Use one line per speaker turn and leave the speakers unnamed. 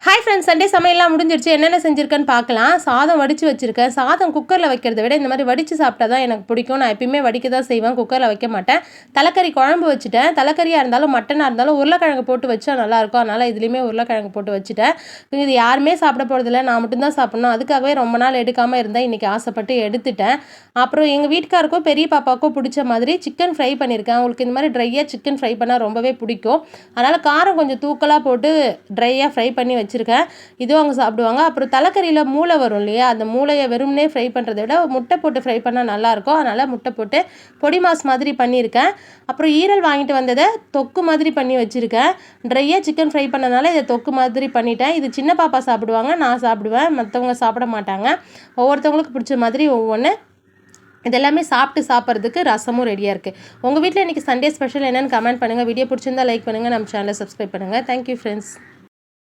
Hi friends, Sunday சமையல்லாம் முடிஞ்சிருச்சு. என்னென்ன செஞ்சுருக்கேன்னு பார்க்கலாம். சாதம் வடித்து வச்சுருக்கேன். சாதம் குக்கரில் வைக்கிறத விட இந்த மாதிரி வடித்து சாப்பிட்டா தான் எனக்கு பிடிக்கும். நான் எப்பயுமே வடிக்க தான் செய்வேன், குக்கரில் வைக்க மாட்டேன். தலைக்கறி குழம்பு வச்சுட்டேன். தலைக்கறியாக இருந்தாலும் மட்டனாக இருந்தாலும் உருளைக்கிழங்கு போட்டு வச்சா நல்லாயிருக்கும். அதனால் இதுலேயுமே உருளைக்கிழங்கு போட்டு வச்சுட்டேன். இது யாருமே சாப்பிட போகிறதில்ல, நான் மட்டும்தான் சாப்பிட்ணும். அதுக்காகவே ரொம்ப நாள் எடுக்காமல் இருந்தேன். இன்றைக்கி ஆசைப்பட்டு எடுத்துட்டேன். அப்புறம் எங்கள் வீட்டுக்காருக்கும் பெரிய பாப்பாவுக்கும் பிடிச்ச மாதிரி சிக்கன் ஃப்ரை பண்ணியிருக்கேன். அவங்களுக்கு இந்த மாதிரி ட்ரையாக சிக்கன் ஃப்ரை பண்ணால் ரொம்பவே பிடிக்கும். அதனால் காரம் கொஞ்சம் தூக்கலாக போட்டு ட்ரையாக ஃப்ரை பண்ணி வச்சுருக்கேன். இதுவும் அவங்க சாப்பிடுவாங்க. அப்புறம் தலைக்கறியில் மூளை வரும் இல்லையா, அந்த மூளையை வெறும்னே ஃப்ரை பண்ணுறதை விட முட்டை போட்டு ஃப்ரை பண்ணால் நல்லாயிருக்கும். அதனால் முட்டை போட்டு பொடி மாஸ் மாதிரி பண்ணியிருக்கேன். அப்புறம் ஈரல் வாங்கிட்டு வந்ததை தொக்கு மாதிரி பண்ணி வச்சுருக்கேன். ட்ரையாக சிக்கன் ஃப்ரை பண்ணனால இதை தொக்கு மாதிரி பண்ணிட்டேன். இது சின்ன பாப்பா சாப்பிடுவாங்க, நான் சாப்பிடுவேன், மற்றவங்க சாப்பிட மாட்டாங்க. ஒவ்வொருத்தவங்களுக்கு பிடிச்ச மாதிரி ஒவ்வொன்று. இதெல்லாமே சாப்பிட்றதுக்கு ரசமும் ரெடியாக இருக்குது. உங்கள் வீட்டில் இன்றைக்கி சண்டே ஸ்பெஷல் என்னென்னு கமெண்ட் பண்ணுங்கள். வீடியோ பிடிச்சிருந்தா லைக் பண்ணுங்கள், நம்ம சேனலை சப்ஸ்கிரைப் பண்ணுங்கள். Thank you friends.